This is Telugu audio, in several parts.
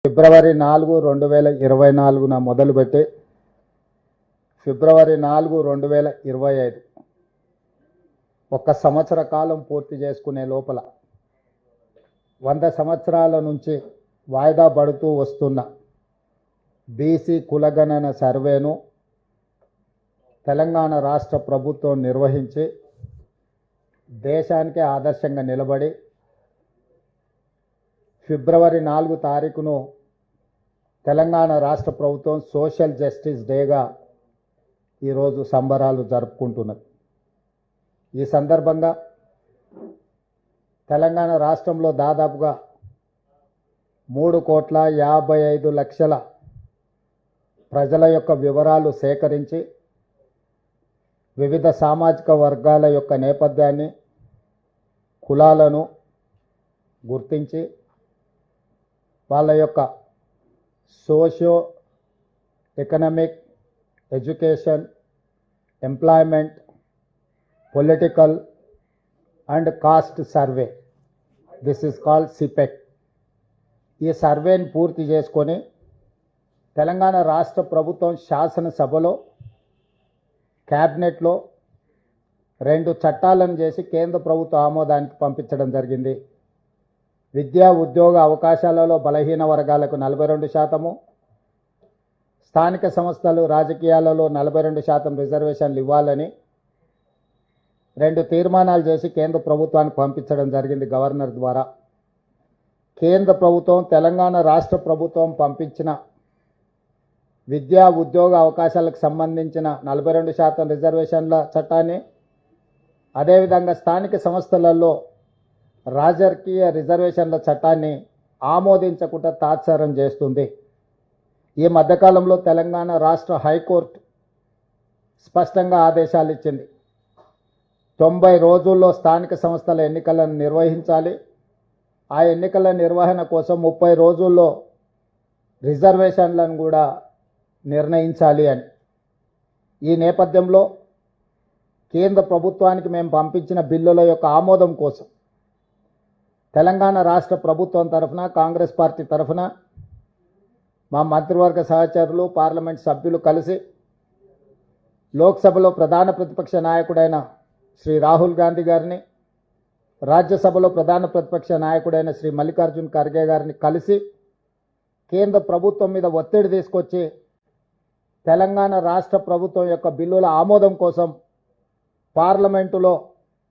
ఫిబ్రవరి 4, 2024న మొదలుపెట్టి ఫిబ్రవరి 4, 2025 ఒక సంవత్సర కాలం పూర్తి చేసుకునే లోపల 100 సంవత్సరాల నుంచి వాయిదా పడుతూ వస్తున్న బీసీ కులగణన సర్వేను తెలంగాణ రాష్ట్ర ప్రభుత్వం నిర్వహించి దేశానికే ఆదర్శంగా నిలబడి ఫిబ్రవరి 4 తారీఖును తెలంగాణ రాష్ట్ర ప్రభుత్వం సోషల్ జస్టిస్ డేగా ఈరోజు సంబరాలు జరుపుకుంటున్నది. ఈ సందర్భంగా తెలంగాణ రాష్ట్రంలో దాదాపుగా 3,55,00,000 ప్రజల యొక్క వివరాలు సేకరించి వివిధ సామాజిక వర్గాల యొక్క నేపథ్యాన్ని, కులాలను గుర్తించి వాళ్ళ యొక్క socio economic, education, employment, political and caste survey, this is called సిపెక్. ఈ సర్వేని పూర్తి చేసుకొని తెలంగాణ రాష్ట్ర ప్రభుత్వం శాసనసభలో క్యాబినెట్లో 2 చట్టాలను చేసి కేంద్ర ప్రభుత్వ ఆమోదానికి పంపించడం జరిగింది. విద్యా ఉద్యోగ అవకాశాలలో బలహీన వర్గాలకు 42%, స్థానిక సంస్థలు రాజకీయాలలో 42% రిజర్వేషన్లు ఇవ్వాలని 2 తీర్మానాలు చేసి కేంద్ర ప్రభుత్వానికి పంపించడం జరిగింది గవర్నర్ ద్వారా. కేంద్ర ప్రభుత్వం తెలంగాణ రాష్ట్ర ప్రభుత్వం పంపించిన విద్యా ఉద్యోగ అవకాశాలకు సంబంధించిన 42% రిజర్వేషన్ల చట్టాన్ని, అదేవిధంగా స్థానిక సంస్థలలో రాజకీయ రిజర్వేషన్ల చట్టాన్ని ఆమోదించకుండా తాత్సారం చేస్తుంది. ఈ మధ్యకాలంలో తెలంగాణ రాష్ట్ర హైకోర్టు స్పష్టంగా ఆదేశాలు ఇచ్చింది. 90 రోజుల్లో స్థానిక సంస్థల ఎన్నికలను నిర్వహించాలి. ఆ ఎన్నికల నిర్వహణ కోసం 30 రోజుల్లో రిజర్వేషన్లను కూడా నిర్ణయించాలి అని. ఈ నేపథ్యంలో కేంద్ర ప్రభుత్వానికి మేము పంపించిన బిల్లుల యొక్క ఆమోదం కోసం తెలంగాణ రాష్ట్ర ప్రభుత్వం తరఫున, కాంగ్రెస్ పార్టీ తరఫున మా మంత్రివర్గ సహచరులు, పార్లమెంట్ సభ్యులు కలిసి లోక్సభలో ప్రధాన ప్రతిపక్ష నాయకుడైన శ్రీ రాహుల్ గాంధీ గారిని, రాజ్యసభలో ప్రధాన ప్రతిపక్ష నాయకుడైన శ్రీ మల్లికార్జున్ ఖర్గే గారిని కలిసి కేంద్ర ప్రభుత్వం మీద ఒత్తిడి తీసుకొచ్చి తెలంగాణ రాష్ట్ర ప్రభుత్వం యొక్క బిల్లుల ఆమోదం కోసం పార్లమెంటులో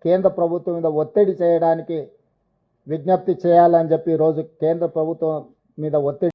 కేంద్ర ప్రభుత్వం మీద ఒత్తిడి చేయడానికి విజ్ఞప్తి చేయాలని చెప్పి ఈరోజు కేంద్ర ప్రభుత్వం మీద ఒత్తిడి